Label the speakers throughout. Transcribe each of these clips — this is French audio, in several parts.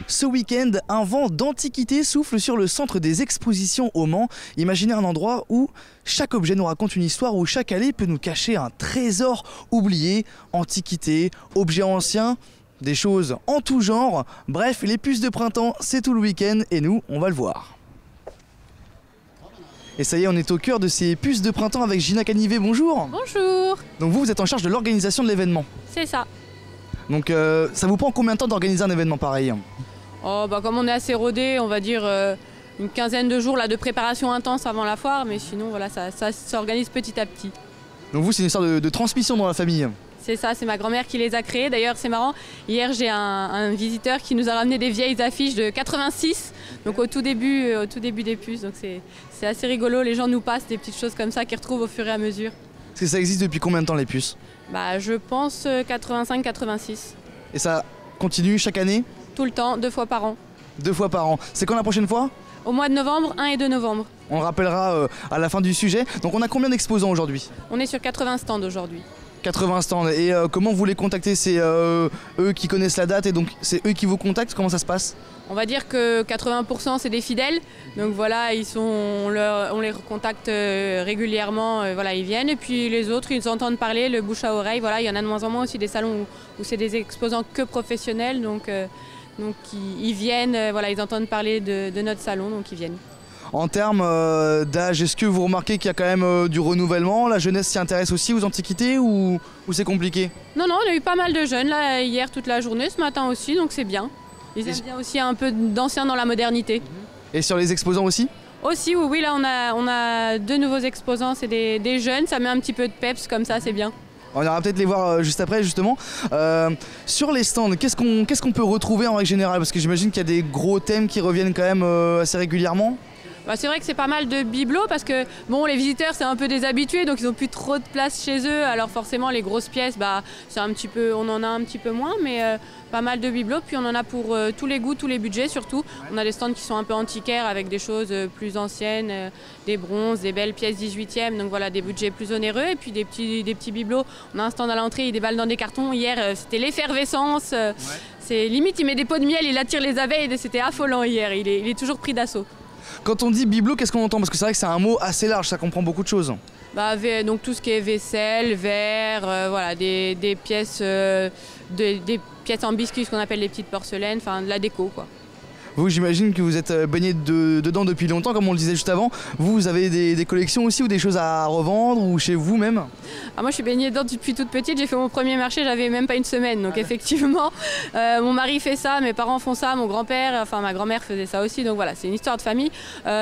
Speaker 1: Ce week-end, un vent d'antiquité souffle sur le centre des expositions au Mans. Imaginez un endroit où chaque objet nous raconte une histoire, où chaque allée peut nous cacher un trésor oublié, antiquité, objets anciens, des choses en tout genre. Bref, les puces de printemps, c'est tout le week-end et nous, on va le voir. Et ça y est, on est au cœur de ces puces de printemps avec Gina Canivet, bonjour.
Speaker 2: Bonjour.
Speaker 1: Donc vous êtes en charge de l'organisation de l'événement.
Speaker 2: C'est ça.
Speaker 1: Donc ça vous prend combien de temps d'organiser un événement pareil ?
Speaker 2: Oh, comme on est assez rodé, on va dire une quinzaine de jours là, de préparation intense avant la foire, mais sinon voilà, ça s'organise petit à petit.
Speaker 1: Donc vous, c'est une histoire de transmission dans la famille.
Speaker 2: C'est ça, c'est ma grand-mère qui les a créés. D'ailleurs, c'est marrant, hier j'ai un visiteur qui nous a ramené des vieilles affiches de 86, donc au tout début des puces, donc c'est assez rigolo, les gens nous passent des petites choses comme ça qu'ils retrouvent au fur et à mesure.
Speaker 1: Est-ce que ça existe depuis combien de temps les puces ?
Speaker 2: Je pense 85-86.
Speaker 1: Et ça continue chaque année ?
Speaker 2: Tout le temps, 2 fois par an.
Speaker 1: 2 fois par an. C'est quand la prochaine fois ?
Speaker 2: Au mois de novembre, 1 et 2 novembre.
Speaker 1: On le rappellera à la fin du sujet. Donc on a combien d'exposants aujourd'hui ?
Speaker 2: On est sur 80 stands aujourd'hui.
Speaker 1: 80 stands. Et comment vous les contactez ? C'est eux qui connaissent la date et donc c'est eux qui vous contactent ? Comment ça se passe ?
Speaker 2: On va dire que 80% c'est des fidèles, donc voilà, on les recontacte régulièrement, voilà, ils viennent, et puis les autres ils entendent parler, le bouche à oreille, voilà, il y en a de moins en moins aussi des salons où c'est des exposants que professionnels, donc ils viennent, voilà, ils entendent parler de notre salon, donc ils viennent.
Speaker 1: En termes d'âge, est-ce que vous remarquez qu'il y a quand même du renouvellement ? La jeunesse s'y intéresse aussi aux antiquités ou c'est compliqué ?
Speaker 2: Non, on a eu pas mal de jeunes là, hier toute la journée, ce matin aussi, donc c'est bien. Ils aiment bien aussi un peu d'anciens dans la modernité.
Speaker 1: Et sur les exposants aussi ?
Speaker 2: Aussi, oui, là on a 2 nouveaux exposants, c'est des jeunes, ça met un petit peu de peps comme ça, c'est bien.
Speaker 1: On ira peut-être les voir juste après justement. Sur les stands, qu'est-ce qu'on peut retrouver en règle générale ? Parce que j'imagine qu'il y a des gros thèmes qui reviennent quand même assez régulièrement.
Speaker 2: C'est vrai que c'est pas mal de bibelots parce que bon, les visiteurs c'est un peu des habitués, donc ils n'ont plus trop de place chez eux, alors forcément les grosses pièces c'est un petit peu, on en a un petit peu moins, mais pas mal de bibelots, puis on en a pour tous les goûts, tous les budgets surtout. On a des stands qui sont un peu antiquaires avec des choses plus anciennes, des bronzes, des belles pièces 18e, donc voilà, des budgets plus onéreux, et puis des petits bibelots. On a un stand à l'entrée, il déballe dans des cartons. Hier c'était l'effervescence, ouais. C'est limite il met des pots de miel, il attire les abeilles, c'était affolant hier, il est toujours pris d'assaut.
Speaker 1: Quand on dit bibelot, qu'est-ce qu'on entend ? Parce que c'est vrai que c'est un mot assez large, ça comprend beaucoup de choses.
Speaker 2: Donc tout ce qui est vaisselle, verre, voilà, des pièces, des pièces en biscuit, ce qu'on appelle les petites porcelaines, enfin de la déco quoi.
Speaker 1: Vous, j'imagine que vous êtes baigné dedans depuis longtemps, comme on le disait juste avant. Vous avez des collections aussi ou des choses à revendre ou chez vous même ?
Speaker 2: Moi je suis baignée dedans depuis toute petite, j'ai fait mon premier marché, j'avais même pas une semaine, donc effectivement mon mari fait ça, mes parents font ça, mon grand-père, enfin ma grand-mère faisait ça aussi, donc voilà, c'est une histoire de famille.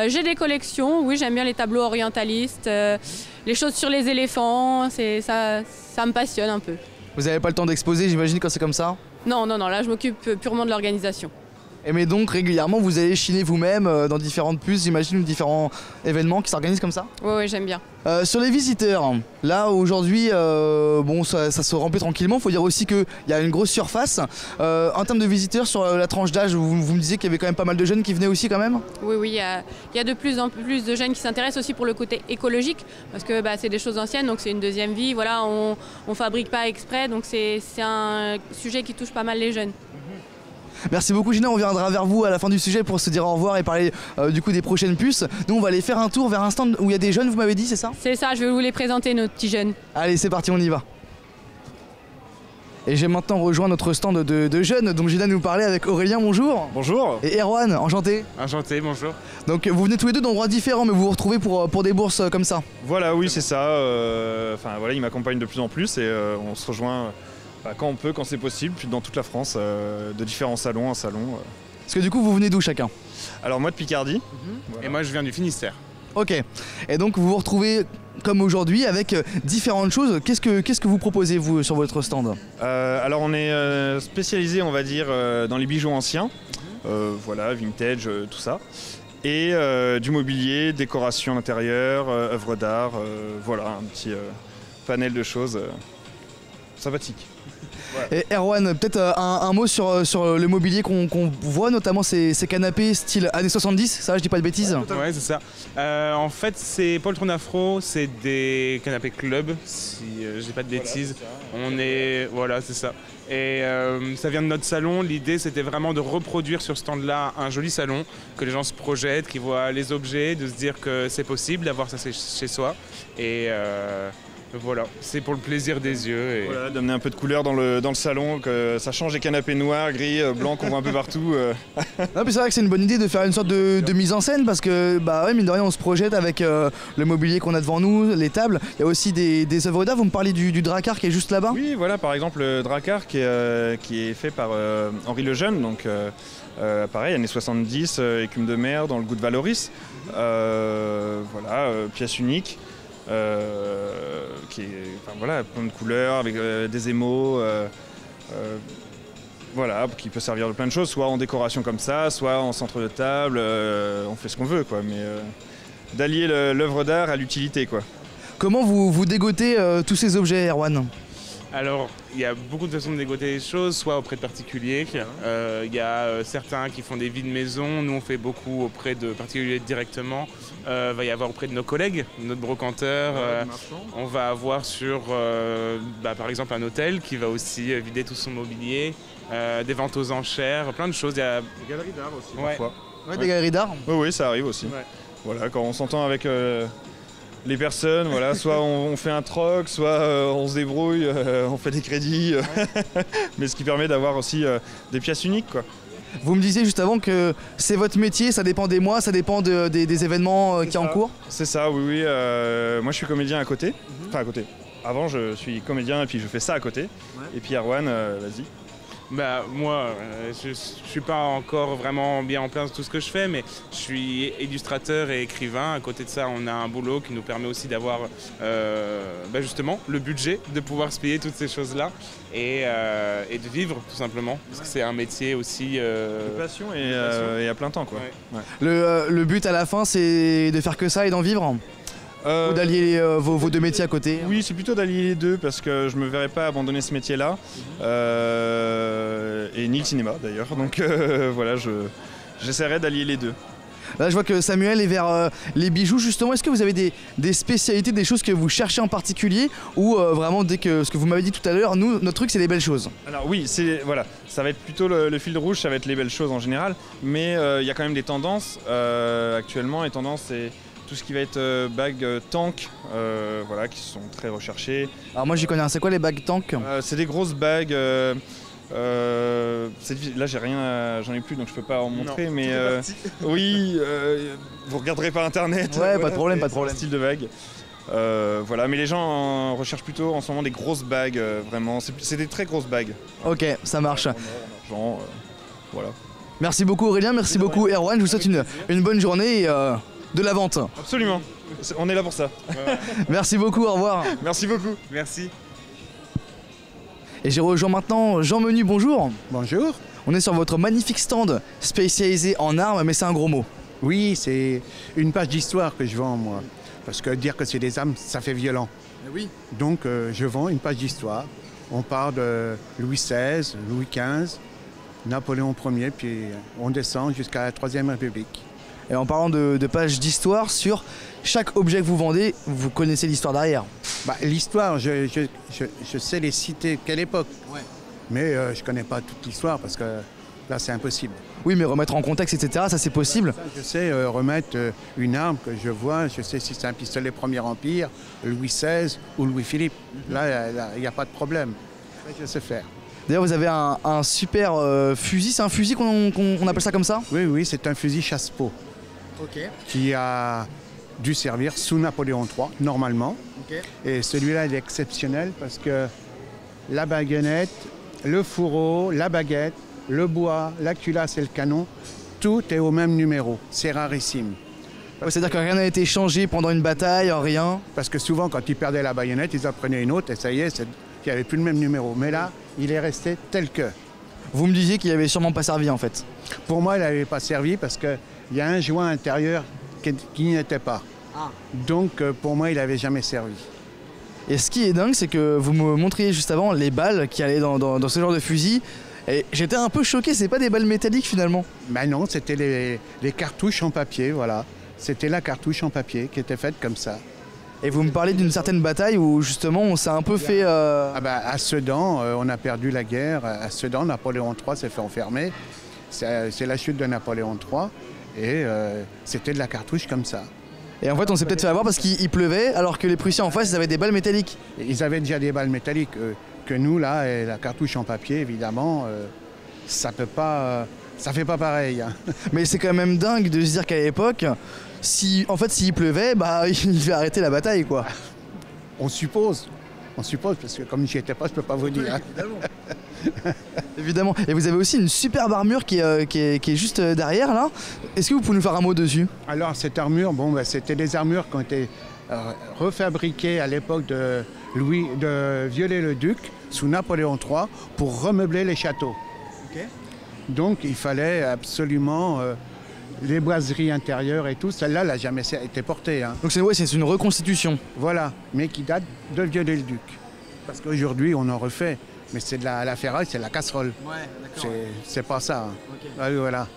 Speaker 2: J'ai des collections, oui, j'aime bien les tableaux orientalistes, les choses sur les éléphants, ça me passionne un peu.
Speaker 1: Vous n'avez pas le temps d'exposer, j'imagine, quand c'est comme ça ?
Speaker 2: Non, là je m'occupe purement de l'organisation.
Speaker 1: Mais donc régulièrement vous allez chiner vous-même dans différentes puces, j'imagine, différents événements qui s'organisent comme ça ?
Speaker 2: Oui, j'aime bien.
Speaker 1: Sur les visiteurs, là aujourd'hui, ça se remplit tranquillement. Il faut dire aussi qu'il y a une grosse surface. En termes de visiteurs, sur la tranche d'âge, vous me disiez qu'il y avait quand même pas mal de jeunes qui venaient aussi quand même ?
Speaker 2: Oui, il y a de plus en plus de jeunes qui s'intéressent aussi pour le côté écologique, parce que c'est des choses anciennes, donc c'est une deuxième vie. Voilà, on fabrique pas exprès, donc c'est un sujet qui touche pas mal les jeunes.
Speaker 1: Merci beaucoup Gina, on reviendra vers vous à la fin du sujet pour se dire au revoir et parler du coup des prochaines puces. Nous on va aller faire un tour vers un stand où il y a des jeunes, vous m'avez dit, c'est ça ?
Speaker 2: C'est ça, je vais vous les présenter, nos petits jeunes.
Speaker 1: Allez, c'est parti, on y va. Et j'ai maintenant rejoint notre stand de jeunes dont Gina nous parlait avec Aurélien, bonjour.
Speaker 3: Bonjour.
Speaker 1: Et Erwan, enchanté.
Speaker 3: Enchanté, bonjour.
Speaker 1: Donc vous venez tous les deux d'endroits différents mais vous vous retrouvez pour des bourses comme ça ?
Speaker 3: Voilà, oui c'est ça, voilà, il m'accompagne de plus en plus et on se rejoint quand on peut, quand c'est possible, puis dans toute la France, de différents salons, un salon.
Speaker 1: Parce que du coup vous venez d'où chacun ?
Speaker 3: Alors moi de Picardie.
Speaker 4: Voilà. Et moi je viens du Finistère.
Speaker 1: Ok, et donc vous vous retrouvez comme aujourd'hui avec différentes choses. Qu'est-ce que vous proposez vous sur votre stand ?
Speaker 3: Alors on est spécialisé on va dire dans les bijoux anciens, voilà, vintage, tout ça. Et du mobilier, décoration intérieure, œuvres d'art, voilà, un petit panel de choses. sympathique.
Speaker 1: Et Erwan, peut-être un mot sur le mobilier qu'on voit, notamment ces canapés style années 70, ça je dis pas de bêtises?
Speaker 4: Ouais, c'est ça. En fait, c'est Poltron Afro, c'est des canapés club, si je dis pas de bêtises. Voilà, c'est ça. Et ça vient de notre salon. L'idée, c'était vraiment de reproduire sur ce stand-là un joli salon, que les gens se projettent, qu'ils voient les objets, de se dire que c'est possible d'avoir ça chez soi. Et voilà, c'est pour le plaisir des yeux. Et...
Speaker 3: Voilà, d'amener un peu de couleur dans le salon, que ça change les canapés noirs, gris, blancs qu'on voit un peu partout.
Speaker 1: Non, puis c'est vrai que c'est une bonne idée de faire une sorte de mise en scène parce que, bah ouais, mine de rien, on se projette avec le mobilier qu'on a devant nous, les tables. Il y a aussi des œuvres d'art. Vous me parlez du Drakkar qui est juste là-bas?
Speaker 3: Oui, voilà, par exemple, le Drakkar qui est fait par Henri Lejeune, donc pareil, années 70, écume de mer dans le goût de Valoris. Voilà, pièce unique. Qui est voilà, plein de couleurs avec des émaux, voilà, qui peut servir de plein de choses, soit en décoration comme ça, soit en centre de table, on fait ce qu'on veut, quoi, mais d'allier l'œuvre d'art à l'utilité, quoi.
Speaker 1: Comment vous dégotez tous ces objets, Erwan?
Speaker 4: Alors, il y a beaucoup de façons de dégoter les choses, soit auprès de particuliers. Il y a certains qui font des vides maison. Nous, on fait beaucoup auprès de particuliers directement. Va y avoir auprès de nos collègues, notre brocanteur. On va avoir sur, par exemple, un hôtel qui va aussi vider tout son mobilier. Des ventes aux enchères, plein de choses. Il y a
Speaker 3: des galeries d'art aussi,
Speaker 4: parfois.
Speaker 1: Ouais, des galeries d'art.
Speaker 3: Oui, ça arrive aussi.
Speaker 4: Ouais.
Speaker 3: Voilà, quand on s'entend avec les personnes, voilà, soit on fait un troc, soit on se débrouille, on fait des crédits, mais ce qui permet d'avoir aussi des pièces uniques, quoi.
Speaker 1: Vous me disiez juste avant que c'est votre métier, ça dépend des mois, ça dépend des événements qui sont en cours?
Speaker 3: C'est ça, oui. Moi, je suis comédien à côté. Enfin, à côté. Avant, je suis comédien et puis je fais ça à côté. Ouais. Et puis Erwan, vas-y.
Speaker 4: Moi, je suis pas encore vraiment bien en place de tout ce que je fais, mais je suis illustrateur et écrivain. À côté de ça, on a un boulot qui nous permet aussi d'avoir justement le budget de pouvoir se payer toutes ces choses-là et de vivre tout simplement, parce que c'est un métier aussi
Speaker 3: de passion et à plein temps, quoi.
Speaker 4: Ouais.
Speaker 3: Ouais.
Speaker 1: Le but à la fin, c'est de faire que ça et d'en vivre? Ou d'allier vos deux métiers à côté?
Speaker 3: Oui, c'est plutôt d'allier les deux parce que je me verrais pas abandonner ce métier-là et ni le cinéma d'ailleurs. Donc voilà, j'essaierai d'allier les deux.
Speaker 1: Là, je vois que Samuel est vers les bijoux justement. Est-ce que vous avez des spécialités, des choses que vous cherchez en particulier ou vraiment dès que ce que vous m'avez dit tout à l'heure, nous notre truc c'est les belles choses? Alors
Speaker 3: oui, voilà, ça va être plutôt le fil rouge, ça va être les belles choses en général, mais il y a quand même des tendances actuellement. Les tendances c'est tout ce qui va être bagues tank, voilà, qui sont très recherchées.
Speaker 1: Alors moi j'y connais, c'est quoi les bagues tank?
Speaker 3: C'est des grosses bagues. Là j'ai rien, j'en ai plus donc je peux pas en montrer, non, mais oui, vous regarderez par internet.
Speaker 1: Ouais, pas de problème, pas de problème.
Speaker 3: Style de bague. Voilà, mais les gens recherchent plutôt en ce moment des grosses bagues, vraiment. C'est des très grosses bagues.
Speaker 1: Ok, ça marche.
Speaker 3: En argent, voilà.
Speaker 1: Merci beaucoup Aurélien, merci beaucoup Erwan. Je vous souhaite une bonne journée et de la vente.
Speaker 3: Absolument, on est là pour ça.
Speaker 1: Merci beaucoup, au revoir.
Speaker 3: Merci beaucoup.
Speaker 4: Merci.
Speaker 1: Et j'ai rejoint maintenant Jean Menu, bonjour.
Speaker 5: Bonjour.
Speaker 1: On est sur votre magnifique stand spécialisé en armes, mais c'est un gros mot.
Speaker 5: Oui, c'est une page d'histoire que je vends moi. Parce que dire que c'est des armes, ça fait violent.
Speaker 1: Oui.
Speaker 5: Donc je vends une page d'histoire. On part de Louis XVI, Louis XV, Napoléon Ier, puis on descend jusqu'à la Troisième République.
Speaker 1: Et en parlant de pages d'histoire, sur chaque objet que vous vendez, vous connaissez l'histoire derrière?
Speaker 5: L'histoire, je sais les citer, quelle époque.
Speaker 1: Ouais.
Speaker 5: Mais je ne connais pas toute l'histoire parce que là, c'est impossible.
Speaker 1: Oui, mais remettre en contexte, etc., ça c'est possible.
Speaker 5: Je sais remettre une arme que je vois, je sais si c'est un pistolet Premier Empire, Louis XVI ou Louis-Philippe. Là, il n'y a pas de problème. Je sais faire.
Speaker 1: D'ailleurs, vous avez un super fusil, c'est un fusil qu'on appelle ça comme ça?
Speaker 5: Oui, c'est un fusil chasse-peau.
Speaker 1: Okay.
Speaker 5: Qui a dû servir sous Napoléon III, normalement.
Speaker 1: Okay.
Speaker 5: Et celui-là, il est exceptionnel parce que la baguette, le fourreau, la baguette, le bois, la culasse et le canon, tout est au même numéro. C'est rarissime.
Speaker 1: C'est-à-dire que rien n'a été changé pendant une bataille, rien?
Speaker 5: Parce que souvent, quand ils perdaient la baïonnette, ils en prenaient une autre et ça y est, il n'y avait plus le même numéro. Mais là, il est resté tel que.
Speaker 1: Vous me disiez qu'il n'avait sûrement pas servi en fait?
Speaker 5: Pour moi, il n'avait pas servi parce qu'il y a un joint intérieur qui n'y était pas. Ah. Donc pour moi, il n'avait jamais servi.
Speaker 1: Et ce qui est dingue, c'est que vous me montriez juste avant les balles qui allaient dans ce genre de fusil. Et j'étais un peu choqué, c'est pas des balles métalliques finalement.
Speaker 5: Ben non, c'était les cartouches en papier, voilà. C'était la cartouche en papier qui était faite comme ça.
Speaker 1: Et vous me parlez d'une certaine bataille où justement on s'est un peu fait...
Speaker 5: Ah ben, à Sedan, on a perdu la guerre. À Sedan, Napoléon III s'est fait enfermer. C'est la chute de Napoléon III. Et c'était de la cartouche comme ça.
Speaker 1: Et en fait on s'est peut-être fait avoir parce qu'il pleuvait alors que les Prussiens en face ils avaient des balles métalliques.
Speaker 5: Ils avaient déjà des balles métalliques. Que nous, là, et la cartouche en papier, évidemment, ça fait pas pareil. Hein.
Speaker 1: Mais c'est quand même dingue de se dire qu'à l'époque, s'il pleuvait, bah il devait arrêter la bataille quoi.
Speaker 5: On suppose, parce que comme j'y étais pas, je peux pas vous dire.
Speaker 1: Évidemment. Et vous avez aussi une superbe armure qui est juste derrière là. Est-ce que vous pouvez nous faire un mot dessus?
Speaker 5: Alors cette armure, c'était des armures qui ont été refabriquées à l'époque de Viollet-le-Duc sous Napoléon III pour remeubler les châteaux. Okay. Donc il fallait absolument les boiseries intérieures et tout. Celle-là n'a jamais été portée. Hein.
Speaker 1: Donc c'est une reconstitution.
Speaker 5: Voilà, mais qui date de Viollet-le-Duc. Parce qu'aujourd'hui on en refait, mais c'est de la ferraille, c'est de la casserole.
Speaker 1: Ouais, d'accord.
Speaker 5: C'est pas ça. Hein. Okay. Voilà.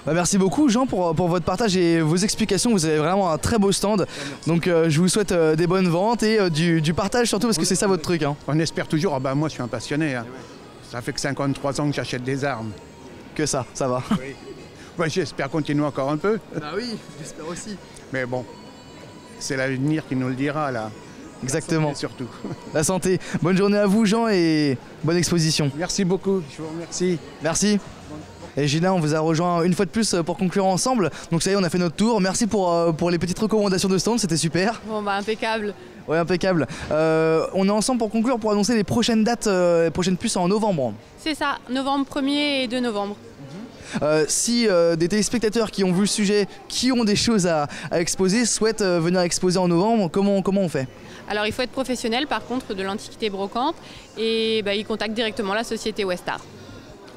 Speaker 1: Bah merci beaucoup Jean pour votre partage et vos explications, vous avez vraiment un très beau stand, donc je vous souhaite des bonnes ventes et du partage surtout parce que c'est ça votre truc. Hein.
Speaker 5: On espère toujours, moi je suis un passionné, hein. Ça fait que 53 ans que j'achète des armes.
Speaker 1: Que ça va.
Speaker 5: Oui. Ouais, j'espère continuer encore un peu.
Speaker 1: Bah oui, j'espère aussi.
Speaker 5: Mais bon, c'est l'avenir qui nous le dira là.
Speaker 1: Exactement.
Speaker 5: Surtout.
Speaker 1: La santé. Bonne journée à vous Jean et bonne exposition.
Speaker 5: Merci beaucoup, je vous remercie.
Speaker 1: Merci. Et Gina, on vous a rejoint une fois de plus pour conclure ensemble. Donc ça y est, on a fait notre tour. Merci pour les petites recommandations de stand, c'était super.
Speaker 2: Bon bah impeccable.
Speaker 1: Ouais, impeccable. On est ensemble pour conclure, pour annoncer les prochaines dates, les prochaines puces en novembre.
Speaker 2: C'est ça, novembre 1er et 2 novembre.
Speaker 1: Si des téléspectateurs qui ont vu le sujet, qui ont des choses à exposer, souhaitent venir exposer en novembre, comment on fait?
Speaker 2: Alors il faut être professionnel par contre de l'Antiquité brocante et ils contactent directement la société Westar.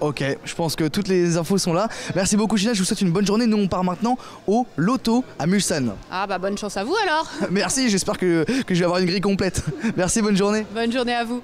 Speaker 1: Ok, je pense que toutes les infos sont là. Merci beaucoup Gina, je vous souhaite une bonne journée. Nous on part maintenant au loto à Mulsanne.
Speaker 2: Ah bah bonne chance à vous alors.
Speaker 1: Merci, j'espère que je vais avoir une grille complète. Merci, bonne journée.
Speaker 2: Bonne journée à vous.